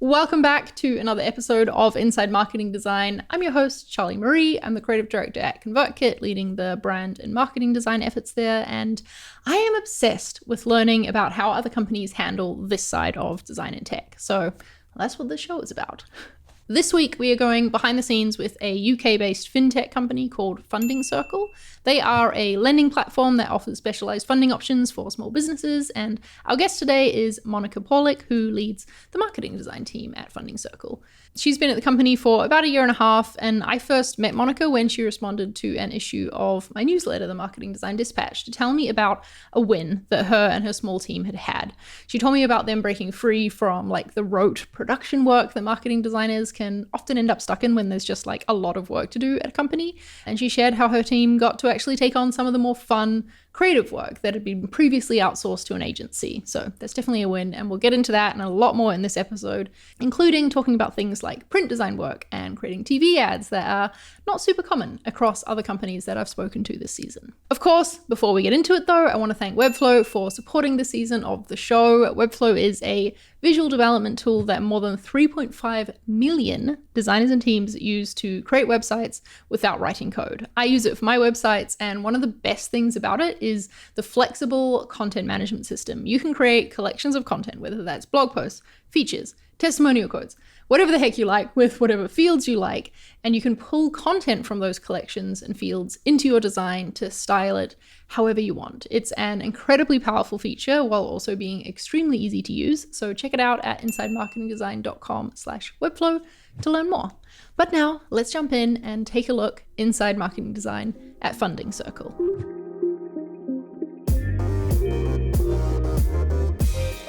Welcome back to another episode of Inside Marketing Design. I'm your host, Charli Marie. I'm the creative director at ConvertKit, leading the brand and marketing design efforts there. And I am obsessed with learning about how other companies handle this side of design and tech. So that's what this show is about. This week, we are going behind the scenes with a UK-based fintech company called Funding Circle. They are a lending platform that offers specialized funding options for small businesses. And our guest today is Monika Pawlik, who leads the marketing design team at Funding Circle. She's been at the company for about a year and a half, and I first met Monika when she responded to an issue of my newsletter, The Marketing Design Dispatch, to tell me about a win that her and her small team had had. She told me about them breaking free from the rote production work that marketing designers can often end up stuck in when there's just a lot of work to do at a company. And she shared how her team got to actually take on some of the more fun, creative work that had been previously outsourced to an agency. So that's definitely a win, and we'll get into that and a lot more in this episode, including talking about things like print design work and creating TV ads that are not super common across other companies that I've spoken to this season. Of course, before we get into it though, I want to thank Webflow for supporting this season of the show. Webflow is a visual development tool that more than 3.5 million designers and teams use to create websites without writing code. I use it for my websites, and one of the best things about it is the flexible content management system. You can create collections of content, whether that's blog posts, features, testimonial codes, whatever the heck you like, with whatever fields you like, and you can pull content from those collections and fields into your design to style it however you want. It's an incredibly powerful feature while also being extremely easy to use, so check it out at insidemarketingdesign.com/webflow to learn more. But now, let's jump in and take a look inside marketing design at Funding Circle.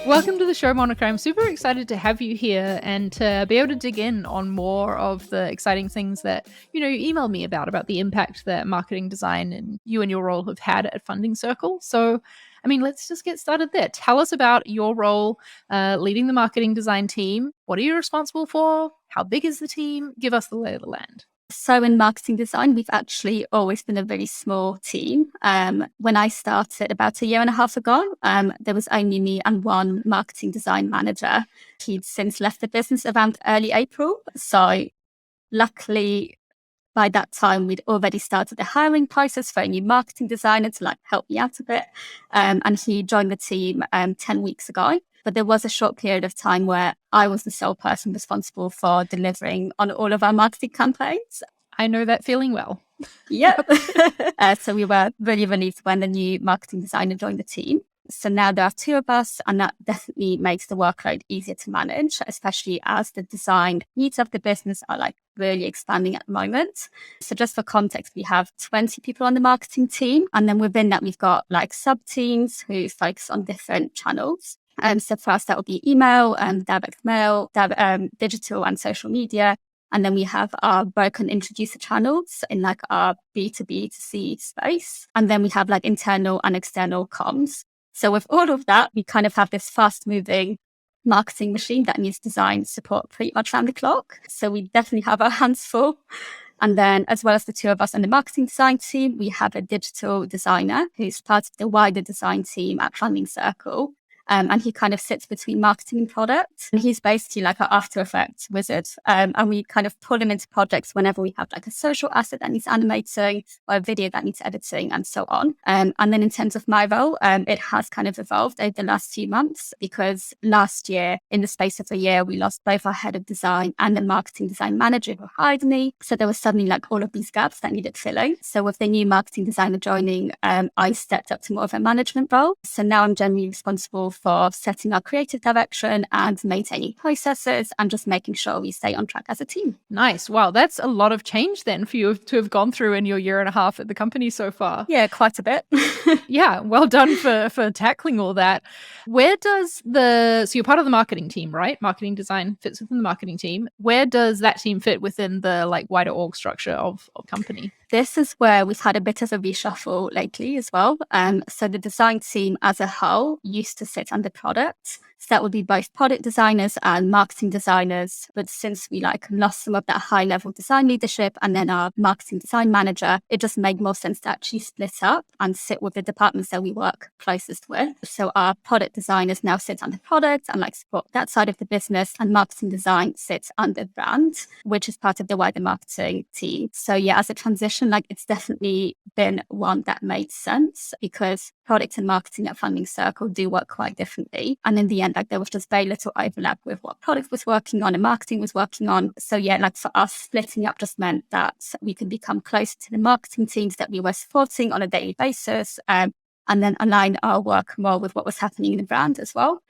Welcome to the show, Monika. I'm super excited to have you here and to be able to dig in on more of the exciting things that, you emailed me about the impact that marketing design and you and your role have had at Funding Circle. So, let's just get started there. Tell us about your role leading the marketing design team. What are you responsible for? How big is the team? Give us the lay of the land. So in marketing design, we've actually always been a very small team. When I started about a year and a half ago, there was only me and one marketing design manager. He'd since left the business around early April. So luckily, by that time, we'd already started the hiring process for a new marketing designer to help me out a bit. And he joined the team 10 weeks ago. But there was a short period of time where I was the sole person responsible for delivering on all of our marketing campaigns. I know that feeling well. Yep. So we were really relieved when the new marketing designer joined the team. So now there are two of us, and that definitely makes the workload easier to manage, especially as the design needs of the business are really expanding at the moment. So just for context, we have 20 people on the marketing team. And then within that, we've got sub-teams who focus on different channels. So for us, that would be email, direct mail, digital and social media. And then we have our broker and introducer channels in our B2B2C space. And then we have internal and external comms. So with all of that, we kind of have this fast moving marketing machine that needs design support pretty much around the clock. So we definitely have our hands full. And then as well as the two of us on the marketing design team, we have a digital designer who's part of the wider design team at Funding Circle. And he kind of sits between marketing and product. And he's basically like our After Effects wizard. And we kind of pull him into projects whenever we have a social asset that needs animating or a video that needs editing and so on. And then in terms of my role, it has kind of evolved over the last few months because last year, in the space of a year, we lost both our head of design and the marketing design manager who hired me. So there was suddenly all of these gaps that needed filling. So with the new marketing designer joining, I stepped up to more of a management role. So now I'm generally responsible for setting our creative direction and maintaining processes and just making sure we stay on track as a team. Nice. Wow, that's a lot of change then for you to have gone through in your year and a half at the company so far. Yeah, quite a bit. Yeah, well done for tackling all that. Where does so you're part of the marketing team, right? Marketing design fits within the marketing team. Where does that team fit within the wider org structure of company? This is where we've had a bit of a reshuffle lately as well. So the design team as a whole used to sit under product. So that would be both product designers and marketing designers. But since we lost some of that high level design leadership and then our marketing design manager, it just made more sense to actually split up and sit with the departments that we work closest with. So our product designers now sit under product and support that side of the business, and marketing design sits under brand, which is part of the wider marketing team. So yeah, as a transition, it's definitely been one that made sense because product and marketing at Funding Circle do work quite differently. And in the end, there was just very little overlap with what product was working on and marketing was working on. So yeah, for us, splitting up just meant that we could become closer to the marketing teams that we were supporting on a daily basis. And then align our work more with what was happening in the brand as well.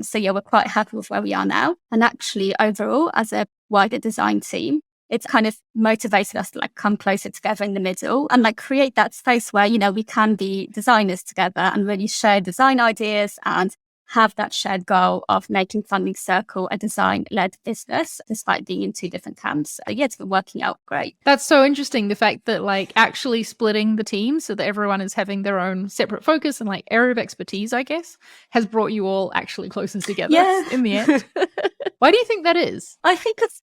So yeah, we're quite happy with where we are now. And actually overall, as a wider design team, it's kind of motivated us to come closer together in the middle and create that space where, we can be designers together and really share design ideas and have that shared goal of making Funding Circle a design-led business, despite being in two different camps. Yeah, it's been working out great. That's so interesting, the fact that actually splitting the team so that everyone is having their own separate focus and area of expertise, I guess, has brought you all actually closer together in the end. Why do you think that is? I think it's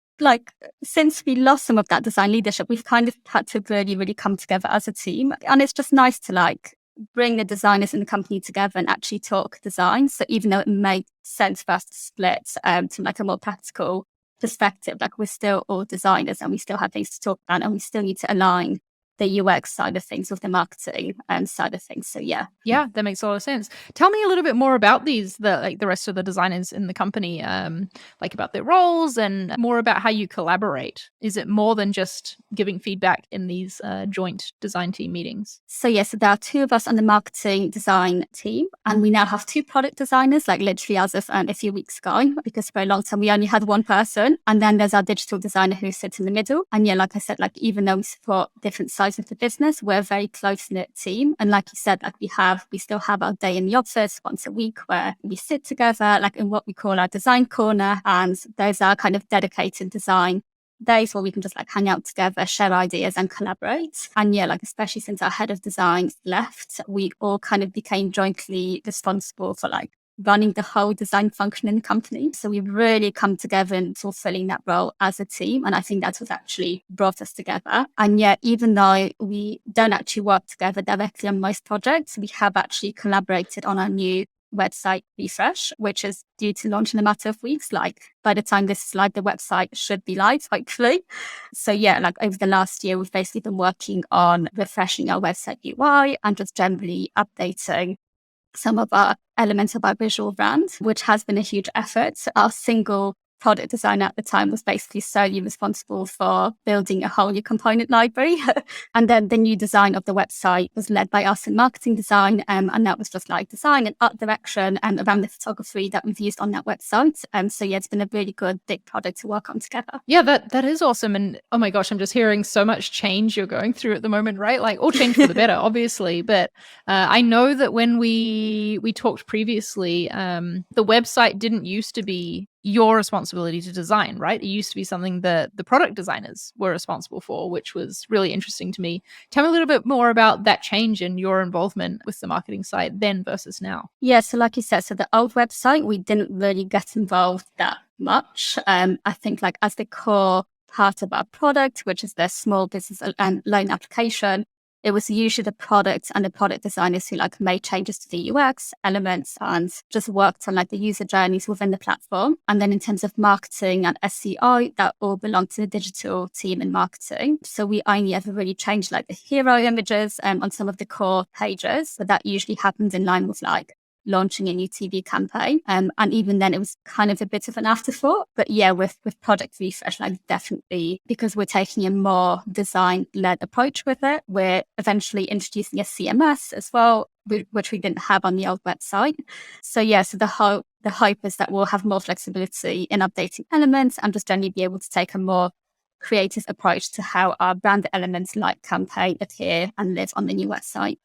since we lost some of that design leadership, we've kind of had to really, really come together as a team. And it's just nice to bring the designers in the company together and actually talk design. So even though it made sense for us to split to a more practical perspective, we're still all designers and we still have things to talk about and we still need to align the UX side of things with the marketing side of things. So yeah. Yeah, that makes a lot of sense. Tell me a little bit more about the rest of the designers in the company, about their roles and more about how you collaborate. Is it more than just giving feedback in these joint design team meetings? So yeah, so there are two of us on the marketing design team, and we now have two product designers, literally as of a few weeks ago, because for a long time we only had one person. And then there's our digital designer who sits in the middle. And yeah, like I said, even though we support different sides of the business, we're a very close-knit team. And like you said, we still have our day in the office once a week where we sit together in what we call our design corner, and those are kind of dedicated design days where we can just hang out together, share ideas and collaborate. And yeah, especially since our head of design left, we all kind of became jointly responsible for running the whole design function in the company. So we've really come together in fulfilling that role as a team. And I think that's what actually brought us together. And yet, even though we don't actually work together directly on most projects, we have actually collaborated on our new website refresh, which is due to launch in a matter of weeks. By the time this is live, the website should be live, hopefully. So yeah, over the last year, we've basically been working on refreshing our website UI and just generally updating some of our elements of our visual brand, which has been a huge effort. Our single product designer at the time was basically solely responsible for building a whole new component library. And then the new design of the website was led by us in marketing design. And that was just design and art direction and around the photography that we've used on that website. So yeah, it's been a really good big project to work on together. Yeah, that is awesome. And oh my gosh, I'm just hearing so much change you're going through at the moment, right? All change for the better, obviously. But I know that when we talked previously, the website didn't used to be your responsibility to design, right? It used to be something that the product designers were responsible for, which was really interesting to me. Tell me a little bit more about that change and your involvement with the marketing side then versus now. Yeah, so like you said, so the old website, we didn't really get involved that much. I think as the core part of our product, which is the small business and loan application, it was usually the product and the product designers who made changes to the UX elements and just worked on the user journeys within the platform. And then in terms of marketing and SEO, that all belonged to the digital team in marketing. So we only ever really changed the hero images on some of the core pages, but that usually happened in line with launching a new TV campaign. And even then it was kind of a bit of an afterthought. But yeah, with Project Refresh, definitely, because we're taking a more design-led approach with it, we're eventually introducing a CMS as well, which we didn't have on the old website. So yeah, so the hope is that we'll have more flexibility in updating elements and just generally be able to take a more creative approach to how our brand elements like campaign appear and live on the new website.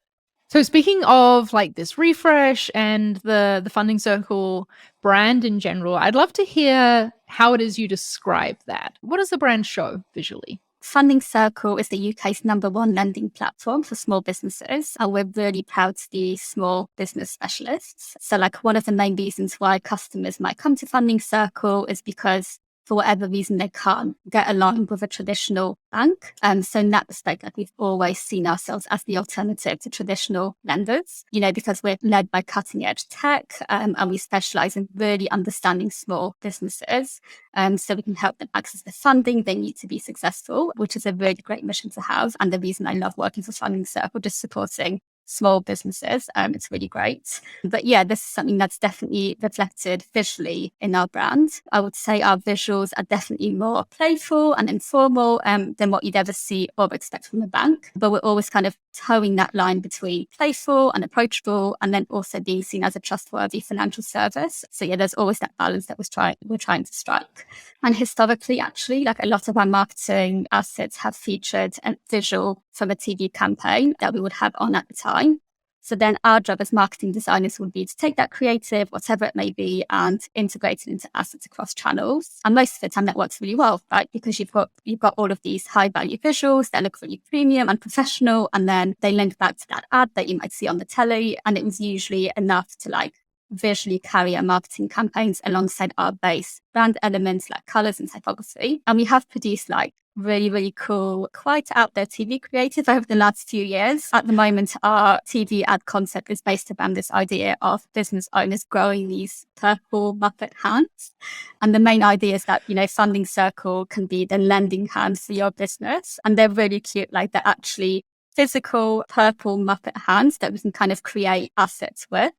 So speaking of this refresh and the Funding Circle brand in general, I'd love to hear how it is you describe that. What does the brand show visually? Funding Circle is the UK's #1 lending platform for small businesses, and we're really proud to be small business specialists. So like one of the main reasons why customers might come to Funding Circle is because for whatever reason they can't get along with a traditional bank. So in that respect, like we've always seen ourselves as the alternative to traditional lenders, because we're led by cutting edge tech, and we specialize in really understanding small businesses. So we can help them access the funding they need to be successful, which is a really great mission to have. And the reason I love working for Funding Circle, just supporting small businesses. It's really great. But yeah, this is something that's definitely reflected visually in our brand. I would say our visuals are definitely more playful and informal than what you'd ever see or expect from a bank. But we're always kind of towing that line between playful and approachable, and then also being seen as a trustworthy financial service. So yeah, there's always that balance that we're trying to strike. And historically, actually, like a lot of our marketing assets have featured a visual from a TV campaign that we would have on at the time. So then our job as marketing designers would be to take that creative, whatever it may be, and integrate it into assets across channels. And most of the time that works really well, right? Because you've got all of these high value visuals that look really premium and professional, and then they link back to that ad that you might see on the telly. And it was usually enough to like visually carry our marketing campaigns alongside our base brand elements like colors and typography. And we have produced like really, really cool, quite out there TV creative over the last few years. At the moment, our TV ad concept is based around this idea of business owners growing these purple Muppet hands. And the main idea is that, Funding Circle can be the lending hand for your business. And they're really cute. Like they're actually physical purple Muppet hands that we can kind of create assets with.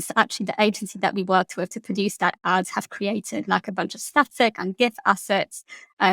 So actually the agency that we worked with to produce that ads have created like a bunch of static and GIF assets.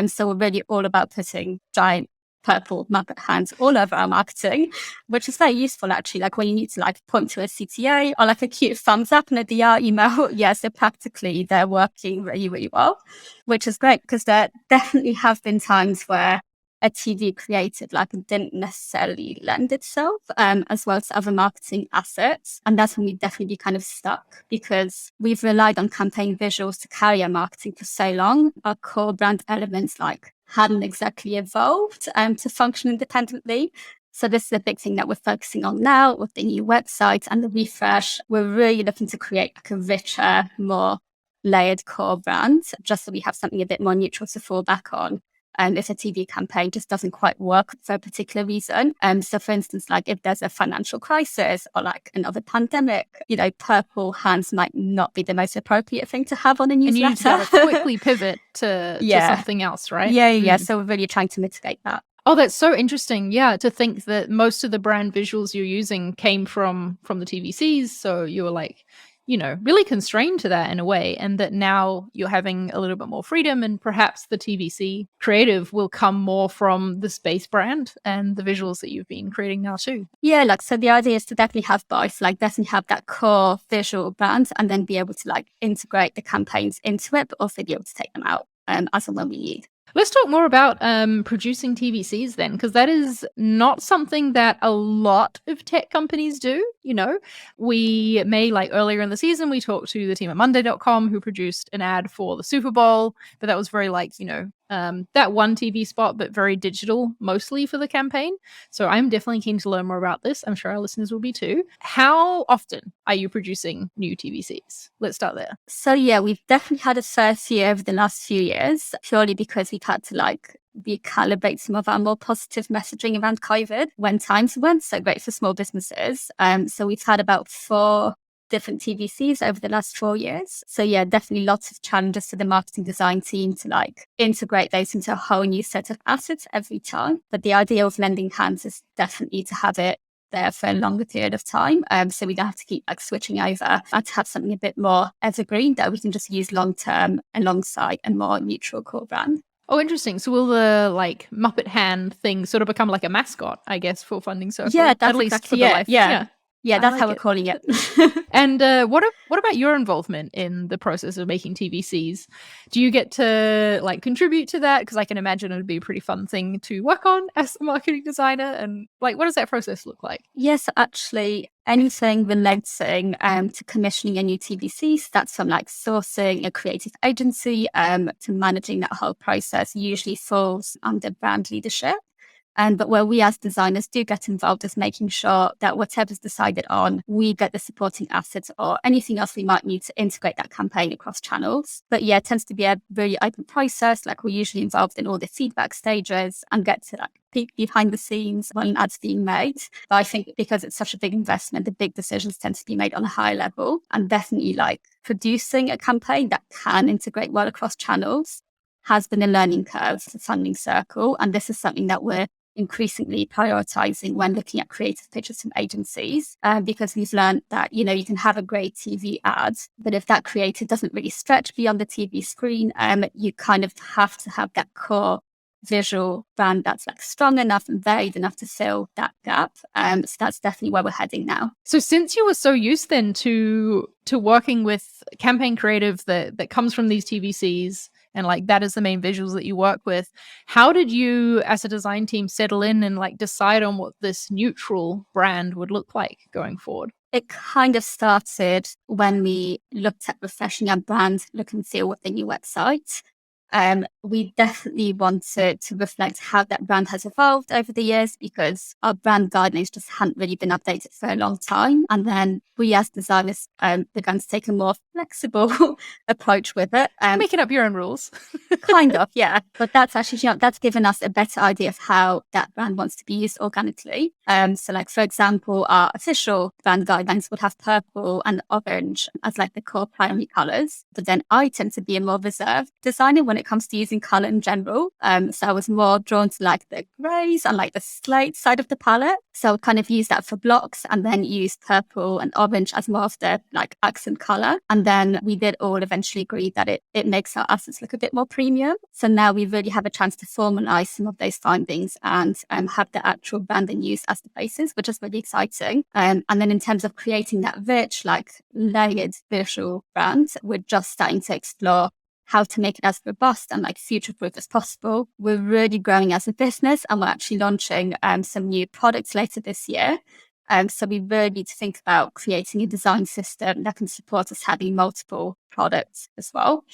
So we're really all about putting giant purple Muppet hands all over our marketing, which is very useful actually. Like when you need to like point to a CTA or like a cute thumbs up in a DR email. Yeah, so practically they're working really, really well, which is great because there definitely have been times where a TV creative like didn't necessarily lend itself as well as other marketing assets. And that's when we definitely kind of stuck because we've relied on campaign visuals to carry our marketing for so long. Our core brand elements like hadn't exactly evolved to function independently. So this is a big thing that we're focusing on now with the new website and the refresh. We're really looking to create like a richer, more layered core brand, just so we have something a bit more neutral to fall back on. If a TV campaign just doesn't quite work for a particular reason. So for instance, like if there's a financial crisis or like another pandemic, purple hands might not be the most appropriate thing to have on a newsletter. And you need to quickly pivot to something else, right? Yeah. So we're really trying to mitigate that. Oh, that's so interesting. Yeah, to think that most of the brand visuals you're using came from the TVCs. So you were like, really constrained to that in a way, and that now you're having a little bit more freedom, and perhaps the TVC creative will come more from the space brand and the visuals that you've been creating now too. Yeah, like so the idea is to definitely have both, like definitely have that core visual brand and then be able to like integrate the campaigns into it, but also be able to take them out as and when we need. Let's talk more about producing TVCs then, because that is not something that a lot of tech companies do. We may, like earlier in the season, we talked to the team at Monday.com who produced an ad for the Super Bowl, but that was very like, that one TV spot, but very digital, mostly for the campaign. So I'm definitely keen to learn more about this. I'm sure our listeners will be too. How often are you producing new TVCs? Let's start there. So yeah, we've definitely had a fair few over the last few years, purely because we've had to like recalibrate some of our more positive messaging around COVID when times weren't so great for small businesses. So we've had about 4 different TVCs over the last 4 years. So yeah, definitely lots of challenges to the marketing design team to like integrate those into a whole new set of assets every time. But the idea of lending hands is definitely to have it there for a longer period of time. So we don't have to keep like switching over and to have something a bit more evergreen that we can just use long term alongside a more neutral core brand. Oh, interesting. So will the like Muppet hand thing sort of become like a mascot, I guess, for Funding Circle? Yeah, that's at least exactly for the it. life. Yeah. Yeah, that's how we're calling it. And what about your involvement in the process of making TVCs? Do you get to like contribute to that? Because I can imagine it would be a pretty fun thing to work on as a marketing designer. And like, what does that process look like? Yes, actually, anything relating to commissioning a new TVC, so that's from like sourcing a creative agency to managing that whole process, usually falls under brand leadership. But where we as designers do get involved is making sure that whatever's decided on, we get the supporting assets or anything else we might need to integrate that campaign across channels. But yeah, it tends to be a very open process. Like we're usually involved in all the feedback stages and get to like peek behind the scenes when an ad's being made. But I think because it's such a big investment, the big decisions tend to be made on a high level, and definitely like producing a campaign that can integrate well across channels has been a learning curve for Funding Circle. And this is something that we're increasingly prioritizing when looking at creative pitches from agencies, because we've learned that, you know, you can have a great TV ad, but if that creative doesn't really stretch beyond the TV screen, you kind of have to have that core visual brand that's like strong enough and varied enough to fill that gap. So that's definitely where we're heading now. So since you were so used then to working with campaign creative that comes from these TVCs, and like that is the main visuals that you work with, how did you as a design team settle in and like decide on what this neutral brand would look like going forward? It kind of started when we looked at refreshing our brand look and feel with the new website. We definitely wanted to reflect how that brand has evolved over the years, because our brand guidelines just hadn't really been updated for a long time. And then we as designers began to take a more flexible approach with it. Making up your own rules. Kind of, yeah. But that's actually, you know, that's given us a better idea of how that brand wants to be used organically. So like, for example, our official brand guidelines would have purple and orange as like the core primary colors. But then I tend to be a more reserved designer when it comes to using color in general. So I was more drawn to like the grays and like the slate side of the palette. So I kind of use that for blocks and then use purple and orange as more of the like accent color. And then we did all eventually agree that it makes our assets look a bit more premium. So now we really have a chance to formalize some of those findings and have the actual brand and use as the basis, which is really exciting. And then in terms of creating that rich, like layered visual brand, we're just starting to explore how to make it as robust and like future-proof as possible. We're really growing as a business, and we're actually launching some new products later this year. So we really need to think about creating a design system that can support us having multiple products as well.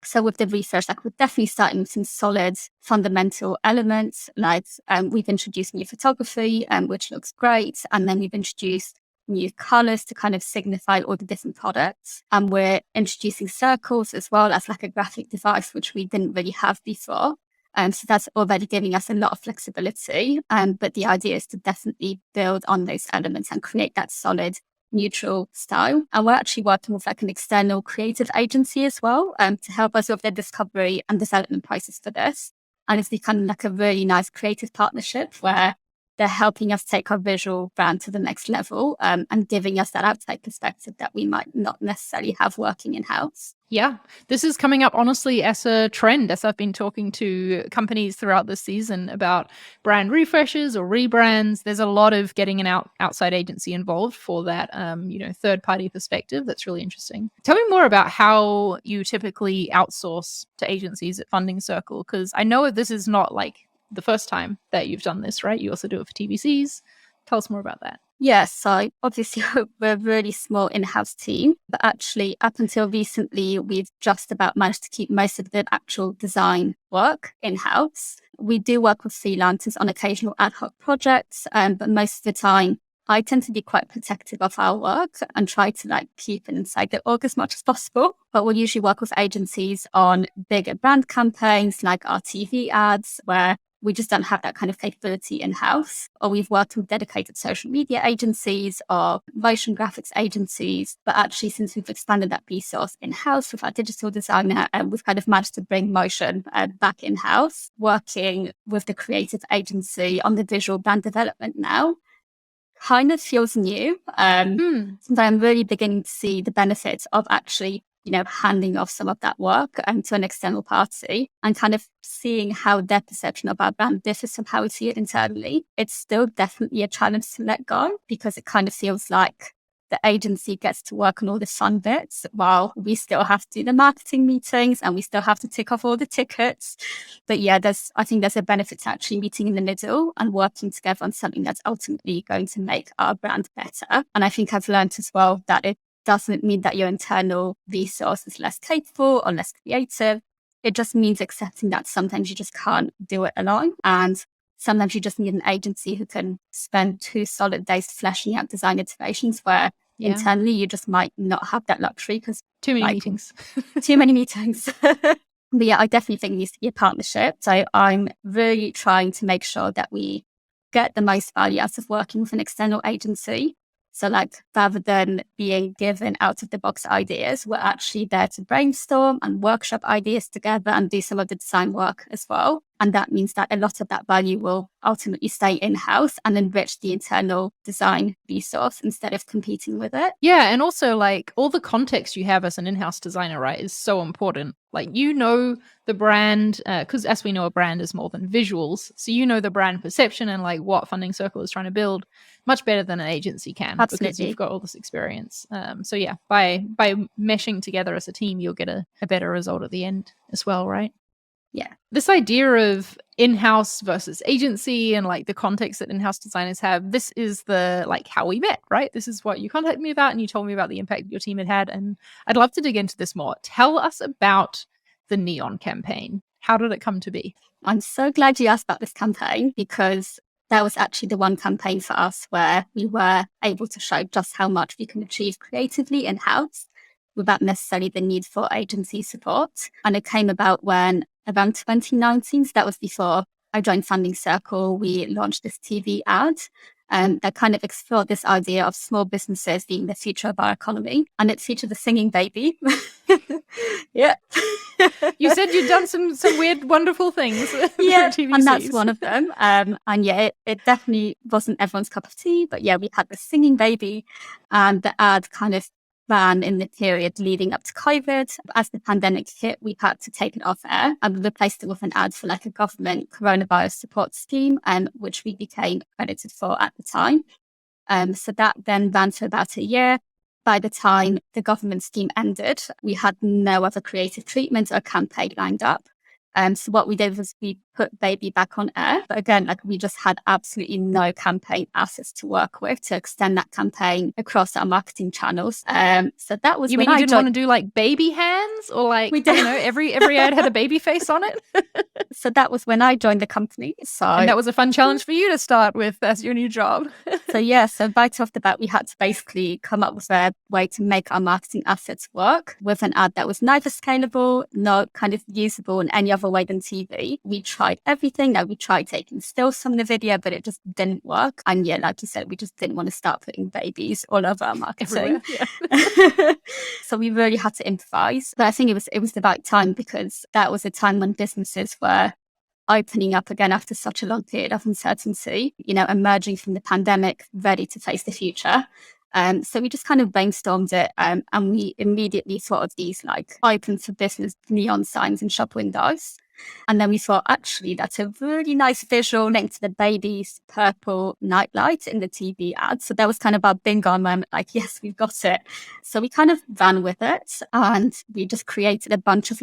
So with the research, like we're definitely starting with some solid fundamental elements, like we've introduced new photography, which looks great. And then we've introduced new colors to kind of signify all the different products. And we're introducing circles as well as like a graphic device, which we didn't really have before. So that's already giving us a lot of flexibility. But the idea is to definitely build on those elements and create that solid neutral style. And we're actually working with like an external creative agency as well to help us with the discovery and development process for this. And it's become like a really nice creative partnership where they're helping us take our visual brand to the next level and giving us that outside perspective that we might not necessarily have working in-house. Yeah, this is coming up honestly as a trend, as I've been talking to companies throughout this season about brand refreshes or rebrands. There's a lot of getting an outside agency involved for that, third-party perspective. That's really interesting. Tell me more about how you typically outsource to agencies at Funding Circle, because I know this is not like the first time that you've done this, right? You also do it for TVCs. Tell us more about that. Yes, so obviously we're a really small in-house team, but actually up until recently, we've just about managed to keep most of the actual design work in-house. We do work with freelancers on occasional ad hoc projects, but most of the time, I tend to be quite protective of our work and try to like keep it inside the org as much as possible. But we'll usually work with agencies on bigger brand campaigns like our TV ads, where we just don't have that kind of capability in-house. Or we've worked with dedicated social media agencies or motion graphics agencies. But actually, since we've expanded that resource in-house with our digital designer, we've kind of managed to bring motion back in-house, working with the creative agency on the visual brand development now. Kind of feels new. I'm really beginning to see the benefits of actually handing off some of that work to an external party and kind of seeing how their perception of our brand differs from how we see it internally. It's still definitely a challenge to let go because it kind of feels like the agency gets to work on all the fun bits while we still have to do the marketing meetings and we still have to tick off all the tickets. But yeah, I think there's a benefit to actually meeting in the middle and working together on something that's ultimately going to make our brand better. And I think I've learned as well that it doesn't mean that your internal resource is less capable or less creative. It just means accepting that sometimes you just can't do it alone. And sometimes you just need an agency who can spend 2 solid days fleshing out design iterations where internally you just might not have that luxury because too many meetings. Too many meetings. But yeah, I definitely think it needs to be a partnership. So I'm really trying to make sure that we get the most value out of working with an external agency. So rather than being given out of the box ideas, we're actually there to brainstorm and workshop ideas together and do some of the design work as well. And that means that a lot of that value will ultimately stay in-house and enrich the internal design resource instead of competing with it. Yeah. And also all the context you have as an in-house designer, right, is so important. The brand, because as we know, a brand is more than visuals. So the brand perception and what Funding Circle is trying to build much better than an agency can. Absolutely. Because you've got all this experience. So yeah, by meshing together as a team, you'll get a better result at the end as well, right? Yeah. This idea of in-house versus agency and the context that in-house designers have, this is the how we met, right? This is what you contacted me about and you told me about the impact your team had. And I'd love to dig into this more. Tell us about the Neon campaign. How did it come to be? I'm so glad you asked about this campaign because that was actually the one campaign for us where we were able to show just how much we can achieve creatively in-house without necessarily the need for agency support. And it came about when around 2019, so that was before I joined Funding Circle, we launched this TV ad that kind of explored this idea of small businesses being the future of our economy. And it featured a singing baby. Yeah. You said you'd done some weird, wonderful things. Yeah, and that's one of them. And yeah, it definitely wasn't everyone's cup of tea. But yeah, we had the singing baby and the ad kind of ran in the period leading up to COVID. As the pandemic hit, we had to take it off air and replaced it with an ad for a government coronavirus support scheme, which we became accredited for at the time. So that then ran for about a year. By the time the government scheme ended, we had no other creative treatment or campaign lined up. So what we did was we put Baby back on air. But again, we just had absolutely no campaign assets to work with to extend that campaign across our marketing channels. So that was you didn't want to do baby hands or we did. Every ad had a baby face on it. So that was when I joined the company. And that was a fun challenge for you to start with as your new job. So right off the bat, we had to basically come up with a way to make our marketing assets work with an ad that was neither scalable nor kind of usable in any other way than TV. We tried everything. We tried taking stills from the video, but it just didn't work. And yeah, like you said, we just didn't want to start putting babies all over our marketing. Yeah. So we really had to improvise. But I think it was the right time because that was a time when businesses were opening up again after such a long period of uncertainty, emerging from the pandemic, ready to face the future. So we just kind of brainstormed it and we immediately thought of these open for business neon signs in shop windows. And then we thought, actually, that's a really nice visual link to the baby's purple nightlight in the TV ad. So that was kind of our bingo moment, yes, we've got it. So we kind of ran with it and we just created a bunch of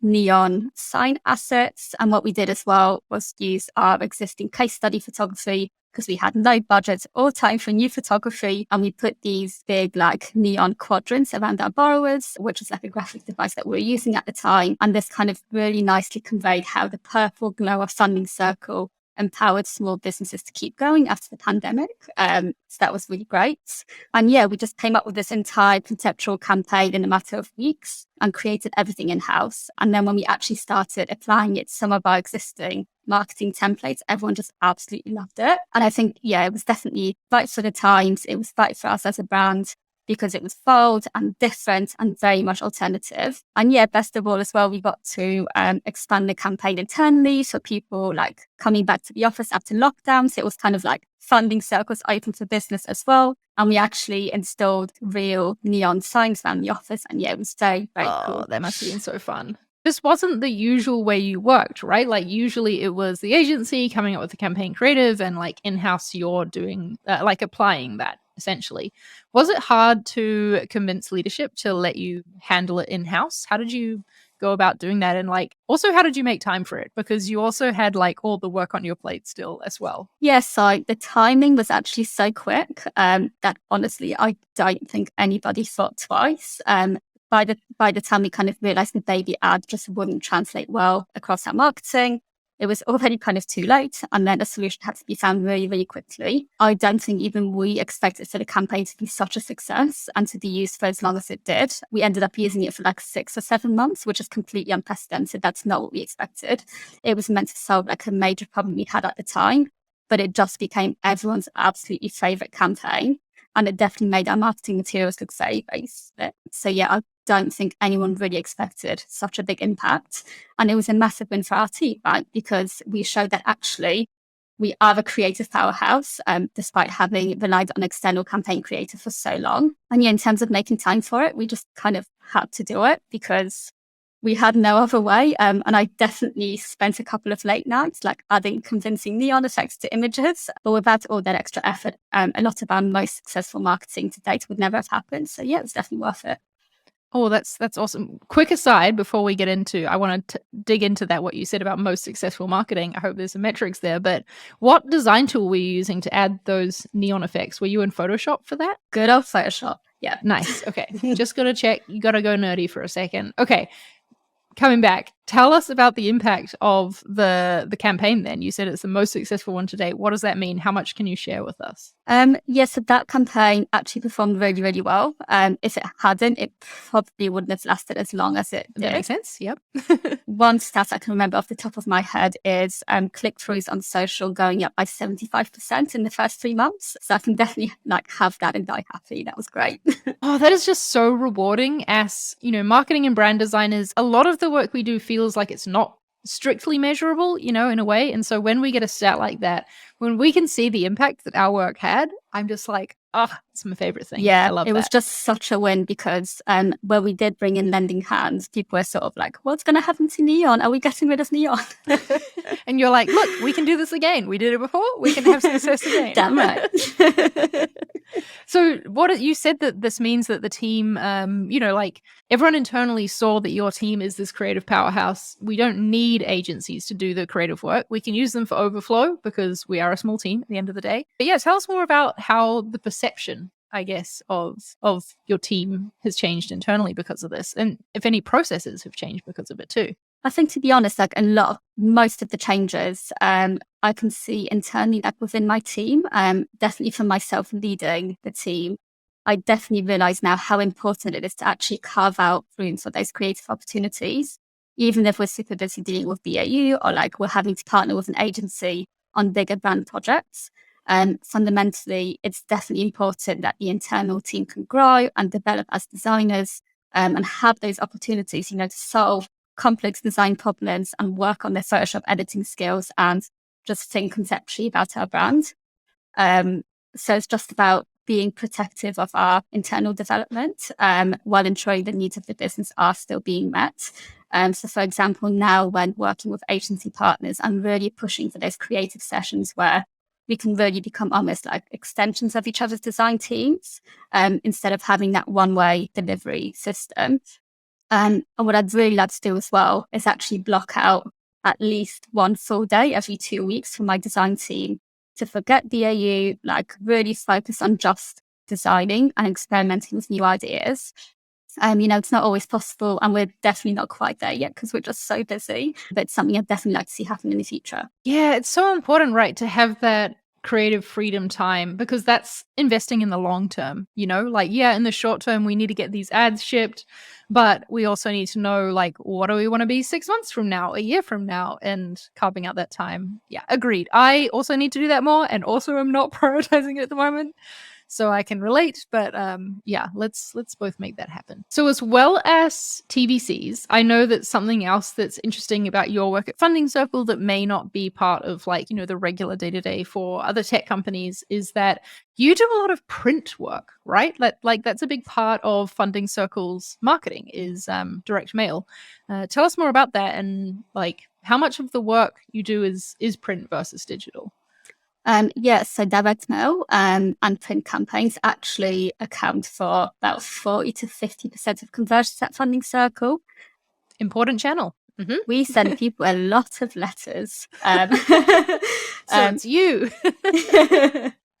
neon sign assets. And what we did as well was use our existing case study photography because we had no budget or time for new photography. And we put these big neon quadrants around our borrowers, which was a graphic device that we were using at the time. And this kind of really nicely conveyed how the purple glow of Funding Circle empowered small businesses to keep going after the pandemic. So that was really great. And yeah, we just came up with this entire conceptual campaign in a matter of weeks and created everything in-house. And then when we actually started applying it to some of our existing marketing templates, everyone just absolutely loved it. And I think, it was definitely right for the times. It was right for us as a brand because it was bold and different and very much alternative. And best of all as well, we got to expand the campaign internally. So people coming back to the office after lockdown. So it was kind of funding circles open for business as well. And we actually installed real neon signs around the office. And yeah, it was very, very cool. That must have been so fun. This wasn't the usual way you worked, right? Like usually it was the agency coming up with the campaign creative and like in-house you're doing, like applying that essentially. Was it hard to convince leadership to let you handle it in-house? How did you go about doing that? And like, also how did you make time for it? Because you also had like all the work on your plate still as well. Yeah, so the timing was actually so quick that honestly, I don't think anybody thought twice. By the time we kind of realized the baby ad just wouldn't translate well across our marketing, it was already kind of too late. And then a solution had to be found really, really quickly. I don't think even we expected for the campaign to be such a success and to be used for as long as it did. We ended up using it for like 6 or 7 months, which is completely unprecedented. That's not what we expected. It was meant to solve like a major problem we had at the time, but it just became everyone's absolutely favorite campaign. And it definitely made our marketing materials look very, very slick. So yeah, I don't think anyone really expected such a big impact. And it was a massive win for our team, right? Because we showed that actually we are a creative powerhouse, despite having relied on external campaign creative for so long. And yeah, in terms of making time for it, we just kind of had to do it because we had no other way. And I definitely spent a couple of late nights, like adding convincing neon effects to images. But without all that extra effort, a lot of our most successful marketing to date would never have happened. So yeah, it was definitely worth it. Oh, that's awesome. Quick aside before we get into, I want to dig into that, what you said about most successful marketing. I hope there's some metrics there, but what design tool were you using to add those neon effects? Were you in Photoshop for that? Good old Photoshop. Yeah. Nice. Okay. Just got to check. You got to go nerdy for a second. Okay. Coming back, tell us about the impact of the campaign then. You said it's the most successful one to date. What does that mean? How much can you share with us? So that campaign actually performed really, really well. If it hadn't, it probably wouldn't have lasted as long as it did. That makes sense. Yep. One stat I can remember off the top of my head is click-throughs on social going up by 75% in the first 3 months. So I can definitely like have that and die happy. That was great. Oh, that is just so rewarding. As you know, marketing and brand designers, a lot of the work we do feels like it's not strictly measurable, in a way. And so when we get a stat like that, when we can see the impact that our work had, I'm just like, it's my favorite thing. Yeah, I love it was just such a win because where we did bring in lending hands, people were sort of like, what's going to happen to neon? Are we getting rid of neon? And you're like, look, we can do this again. We did it before. We can have success again. Damn right. So what you said that this means that the team, like everyone internally saw that your team is this creative powerhouse. We don't need agencies to do the creative work. We can use them for overflow because we are a small team at the end of the day. But yeah, tell us more about how the perception, I guess, of your team has changed internally because of this, and if any processes have changed because of it too. I think, to be honest, like most of the changes I can see internally, like within my team, definitely for myself leading the team, I definitely realize now how important it is to actually carve out room for those creative opportunities, even if we're super busy dealing with BAU or like we're having to partner with an agency on bigger brand projects. Fundamentally, it's definitely important that the internal team can grow and develop as designers and have those opportunities, to solve complex design problems and work on their Photoshop editing skills and just think conceptually about our brand. So it's just about being protective of our internal development while ensuring the needs of the business are still being met. So for example, now when working with agency partners, I'm really pushing for those creative sessions where we can really become almost like extensions of each other's design teams instead of having that one-way delivery system. And what I'd really like to do as well is actually block out at least one full day every 2 weeks for my design team to forget BAU, like really focus on just designing and experimenting with new ideas. It's not always possible and we're definitely not quite there yet because we're just so busy, but it's something I'd definitely like to see happen in the future. Yeah, it's so important, right, to have that creative freedom time because that's investing in the long term, in the short term, we need to get these ads shipped, but we also need to know, like, what do we want to be 6 months from now, a year from now, and carving out that time. Yeah, agreed. I also need to do that more and also am not prioritizing it at the moment. so I can relate. But yeah, let's both make that happen. So as well as TVCs, I know that something else that's interesting about your work at Funding Circle that may not be part of like, you know, the regular day-to-day for other tech companies is that you do a lot of print work, right? Like that's a big part of Funding Circle's marketing is direct mail. Tell us more about that and like how much of the work you do is print versus digital. So direct mail and print campaigns actually account for about 40 to 50% of conversions at Funding Circle. Important channel. Mm-hmm. We send people a lot of letters. So it's you.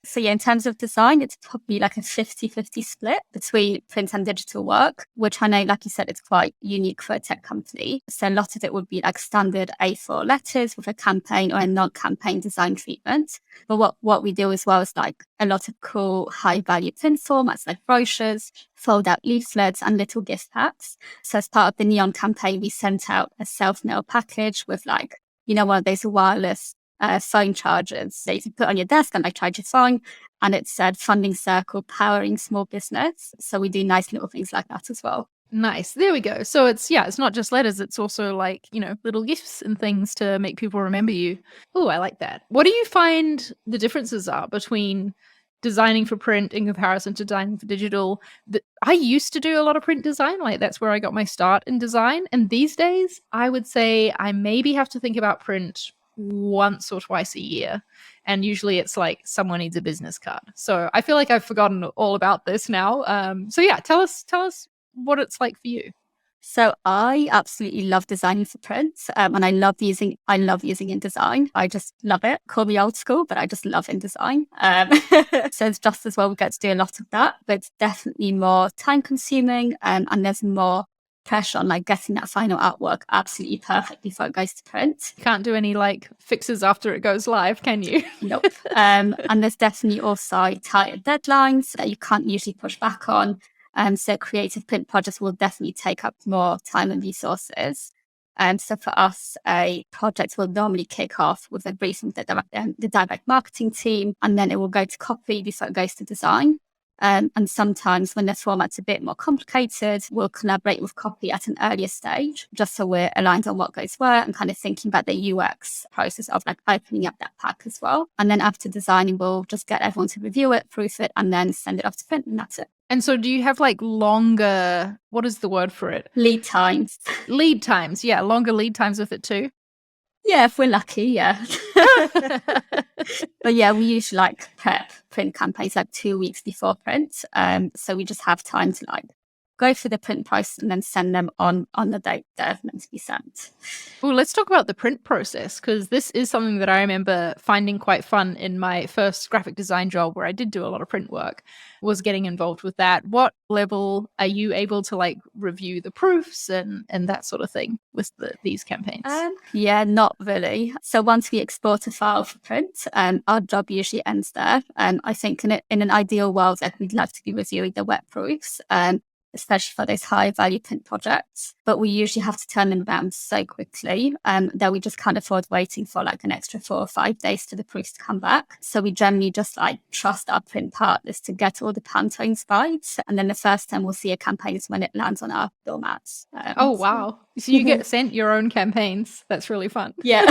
So yeah, in terms of design, it's probably like a 50-50 split between print and digital work, which I know, like you said, it's quite unique for a tech company. So a lot of it would be like standard A4 letters with a campaign or a non-campaign design treatment. But what we do as well is like a lot of cool high-value print formats like brochures, fold-out leaflets, and little gift packs. So as part of the Neon campaign, we sent out a self-mail package with like, you know, one of those wireless phone chargers that you can put on your desk and like charge your phone. And it said Funding Circle powering small business. So we do nice little things like that as well. Nice. There we go. So it's not just letters. It's also like, you know, little gifts and things to make people remember you. Oh, I like that. What do you find the differences are between designing for print in comparison to designing for digital? I used to do a lot of print design. Like that's where I got my start in design. And these days I would say I maybe have to think about print once or twice a year, and usually it's like someone needs a business card. So I feel like I've forgotten all about this now. So yeah, tell us what it's like for you. So I absolutely love designing for print, and I love using InDesign. I just love it. Call me old school, but I just love InDesign. So it's just as well we get to do a lot of that, but it's definitely more time consuming, and there's more pressure on like getting that final artwork absolutely perfect before it goes to print. You can't do any like fixes after it goes live, can you? Nope. And there's definitely also tighter deadlines that you can't usually push back on. So creative print projects will definitely take up more time and resources. So for us, a project will normally kick off with a brief from the direct marketing team, and then it will go to copy before it goes to design. And sometimes when the format's a bit more complicated, we'll collaborate with copy at an earlier stage, just so we're aligned on what goes where and kind of thinking about the UX process of like opening up that pack as well. And then after designing, we'll just get everyone to review it, proof it, and then send it off to print, and that's it. And so do you have like longer, what is the word for it? Lead times. Lead times. Yeah. Longer lead times with it too. Yeah, if we're lucky, yeah. But yeah, we usually like prep print campaigns like 2 weeks before print. So we just have time to like go through the print process and then send them on the date they're meant to be sent. Well, let's talk about the print process, because this is something that I remember finding quite fun in my first graphic design job where I did do a lot of print work, was getting involved with that. What level are you able to like review the proofs and that sort of thing with these campaigns? Yeah, not really. So once we export a file for print, our job usually ends there. I think in an ideal world, like we'd love to be reviewing the wet proofs, especially for those high value print projects. But we usually have to turn them around so quickly that we just can't afford waiting for like an extra 4 or 5 days for the proofs to come back. So we generally just like trust our print partners to get all the Pantones right. And then the first time we'll see a campaign is when it lands on our doormats. Oh, wow. So you get sent your own campaigns. That's really fun. Yeah.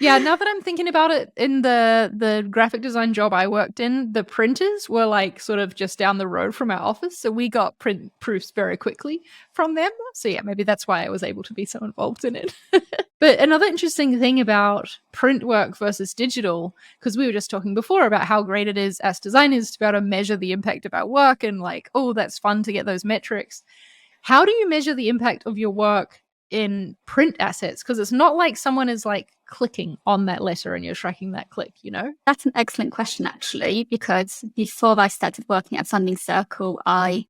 Yeah, now that I'm thinking about it, in the graphic design job I worked in, the printers were like sort of just down the road from our office. So we got print proofs very quickly from them. So yeah, maybe that's why I was able to be so involved in it. But another interesting thing about print work versus digital, because we were just talking before about how great it is as designers to be able to measure the impact of our work and like, oh, that's fun to get those metrics. How do you measure the impact of your work in print assets? Because it's not like someone is like clicking on that letter and you're tracking that click, you know? That's an excellent question, actually, because before I started working at Funding Circle, I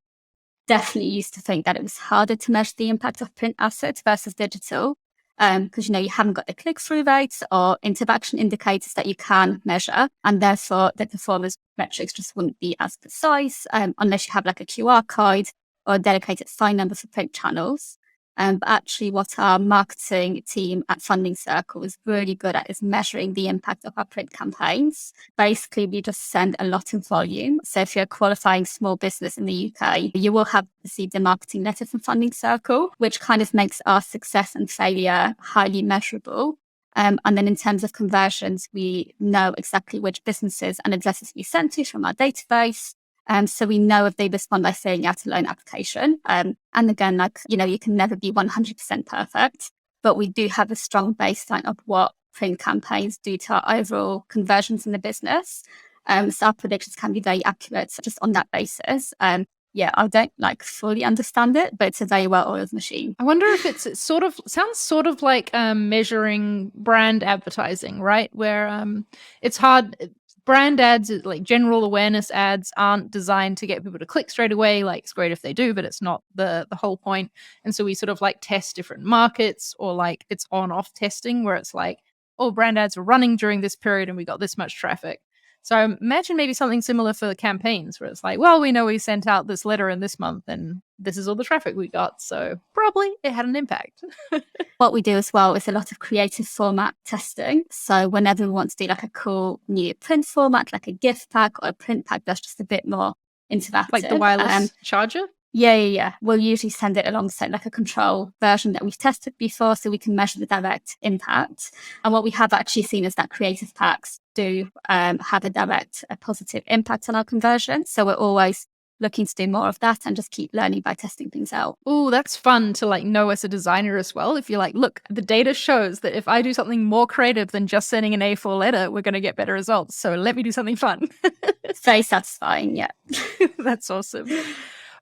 definitely used to think that it was harder to measure the impact of print assets versus digital. Because, you know, you haven't got the click-through rates or interaction indicators that you can measure. And therefore, the performance metrics just wouldn't be as precise unless you have like a QR code or a dedicated phone number for print channels. But actually what our marketing team at Funding Circle is really good at is measuring the impact of our print campaigns. Basically, we just send a lot of volume. So if you're a qualifying small business in the UK, you will have received a marketing letter from Funding Circle, which kind of makes our success and failure highly measurable. And then in terms of conversions, we know exactly which businesses and addresses we sent to from our database. So we know if they respond by filling out a loan application. And again, you can never be 100% perfect, but we do have a strong baseline of what print campaigns do to our overall conversions in the business. So our predictions can be very accurate just on that basis. I don't fully understand it, but it's a very well-oiled machine. I wonder if it sounds sort of like measuring brand advertising, right? Where it's hard. Brand ads, like general awareness ads, aren't designed to get people to click straight away. Like, it's great if they do, but it's not the whole point. And so we sort of test different markets, or it's on-off testing where it's brand ads were running during this period and we got this much traffic. So I imagine maybe something similar for the campaigns where it's we know we sent out this letter in this month and this is all the traffic we got. So probably it had an impact. What we do as well is a lot of creative format testing. So whenever we want to do a cool new print format, like a gift pack or a print pack that's just a bit more interactive. Like the wireless charger? Yeah. We'll usually send it alongside a control version that we've tested before so we can measure the direct impact. And what we have actually seen is that creative packs do have a positive impact on our conversion. So we're always looking to do more of that and just keep learning by testing things out. Oh, that's fun to know as a designer as well. If you're look, the data shows that if I do something more creative than just sending an A4 letter, we're going to get better results. So let me do something fun. It's very satisfying, yeah. That's awesome.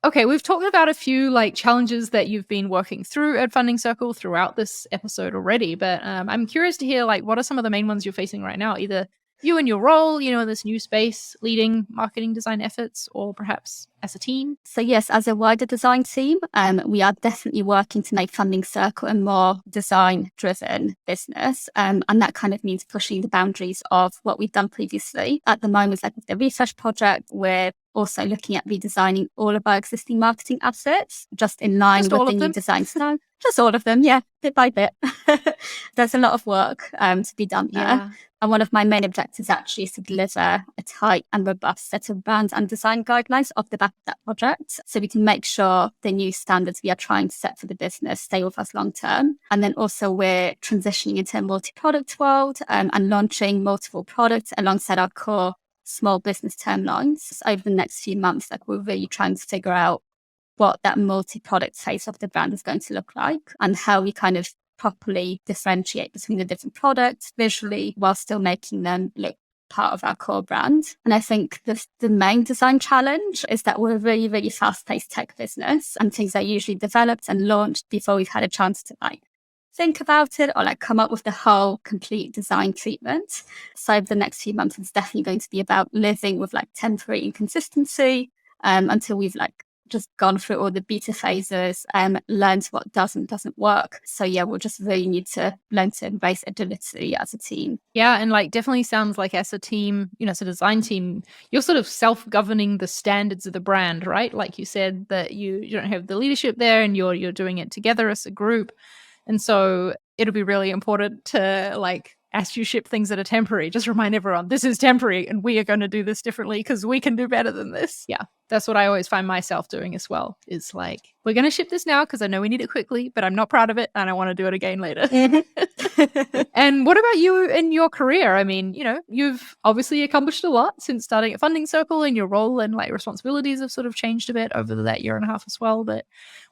Okay, we've talked about a few challenges that you've been working through at Funding Circle throughout this episode already, but I'm curious to hear what are some of the main ones you're facing right now? Either you and your role, in this new space, leading marketing design efforts, or perhaps as a team? So yes, as a wider design team, we are definitely working to make Funding Circle a more design-driven business. And that kind of means pushing the boundaries of what we've done previously. At the moment, with the Refresh project, we're also looking at redesigning all of our existing marketing assets, just in line with the new design style. Just all of them, yeah, bit by bit. There's a lot of work to be done there. Yeah. And one of my main objectives actually is to deliver a tight and robust set of brand and design guidelines off the back of that project, so we can make sure the new standards we are trying to set for the business stay with us long term. And then also we're transitioning into a multi-product world and launching multiple products alongside our core small business term lines. Over the next few months, we're really trying to figure out what that multi-product phase of the brand is going to look like and how we kind of properly differentiate between the different products visually while still making them look part of our core brand. And I think the main design challenge is that we're a really, really fast-paced tech business, and things are usually developed and launched before we've had a chance to think about it or come up with the whole complete design treatment. So over the next few months, it's definitely going to be about living with temporary inconsistency until we've just gone through all the beta phases and learned what does and doesn't work. So yeah, we'll just really need to learn to embrace agility as a team. Yeah, and definitely sounds like as a team, as a design team, you're sort of self-governing the standards of the brand, right? Like you said, that you don't have the leadership there and you're doing it together as a group. And so it'll be really important to as you ship things that are temporary, just remind everyone, this is temporary and we are going to do this differently because we can do better than this. Yeah, that's what I always find myself doing as well, is we're going to ship this now because I know we need it quickly, but I'm not proud of it and I want to do it again later. And what about you in your career? I mean, you've obviously accomplished a lot since starting at Funding Circle, and your role and responsibilities have sort of changed a bit over that year and a half as well. But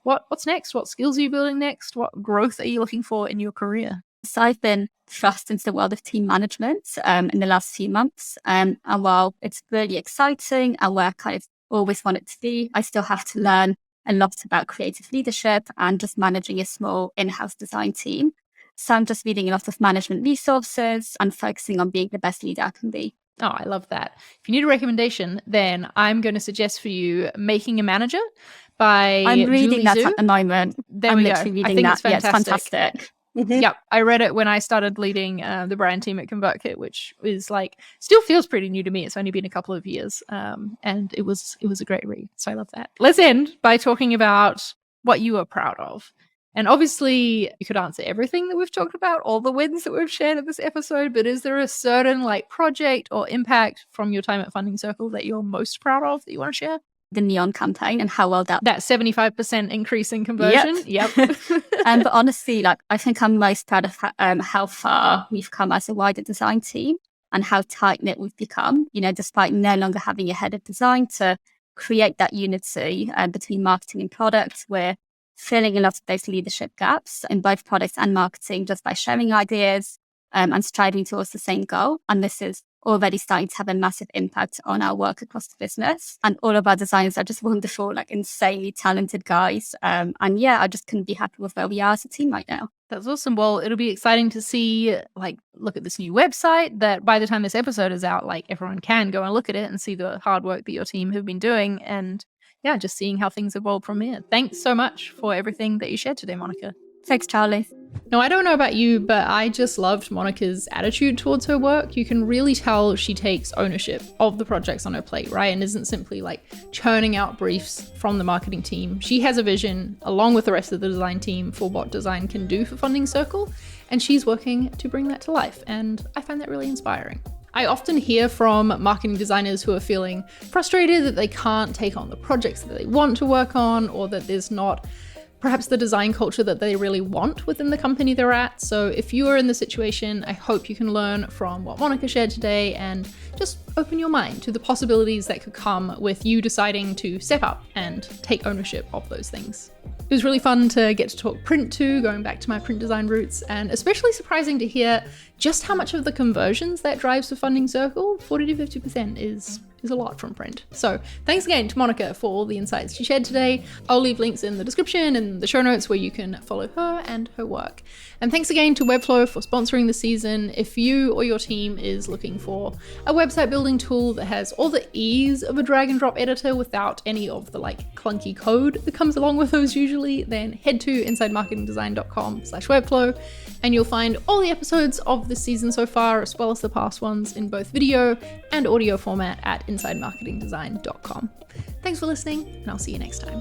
what's next? What skills are you building next? What growth are you looking for in your career? So I've been thrust into the world of team management in the last few months. And while it's really exciting and where I kind of always want it to be, I still have to learn a lot about creative leadership and just managing a small in-house design team. So I'm just reading a lot of management resources and focusing on being the best leader I can be. Oh, I love that. If you need a recommendation, then I'm going to suggest for you Making a Manager by I'm reading Julie that Zhu. at the moment. I'm literally reading that. It's fantastic. Yeah, it's fantastic. Mm-hmm. Yep, I read it when I started leading the brand team at ConvertKit, which is still feels pretty new to me. It's only been a couple of years, and it was a great read. So I love that. Let's end by talking about what you are proud of. And obviously, you could answer everything that we've talked about, all the wins that we've shared in this episode, but is there a certain like project or impact from your time at Funding Circle that you're most proud of that you want to share? The neon campaign and how well that 75% increase in conversion. Yep. But honestly, like I think I'm most proud of how far we've come as a wider design team and how tight knit we've become. You know, despite no longer having a head of design, to create that unity between marketing and product, we're filling a lot of those leadership gaps in both products and marketing just by sharing ideas and striving towards the same goal. And this is already starting to have a massive impact on our work across the business. And all of our designers are just wonderful, like insanely talented guys. And yeah, I just couldn't be happy with where we are as a team right now. That's awesome. Well, it'll be exciting to see, like, look at this new website that by the time this episode is out, like everyone can go and look at it and see the hard work that your team have been doing. And yeah, just seeing how things evolve from here. Thanks so much for everything that you shared today, Monika. Thanks, Charli. Now, I don't know about you, but I just loved Monika's attitude towards her work. You can really tell she takes ownership of the projects on her plate, right? And isn't simply like churning out briefs from the marketing team. She has a vision along with the rest of the design team for what design can do for Funding Circle, and she's working to bring that to life. And I find that really inspiring. I often hear from marketing designers who are feeling frustrated that they can't take on the projects that they want to work on, or that there's not perhaps the design culture that they really want within the company they're at. So if you are in the situation, I hope you can learn from what Monika shared today and just open your mind to the possibilities that could come with you deciding to step up and take ownership of those things. It was really fun to get to talk print too, going back to my print design roots, and especially surprising to hear just how much of the conversions that drives for Funding Circle. 40 to 50% is a lot from print. So thanks again to Monika for all the insights she shared today. I'll leave links in the description and the show notes where you can follow her and her work. And thanks again to Webflow for sponsoring the season. If you or your team is looking for a website building tool that has all the ease of a drag and drop editor without any of the like clunky code that comes along with those usually, then head to insidemarketingdesign.com/webflow and you'll find all the episodes of this season so far, as well as the past ones in both video and audio format at insidemarketingdesign.com. Thanks for listening, and I'll see you next time.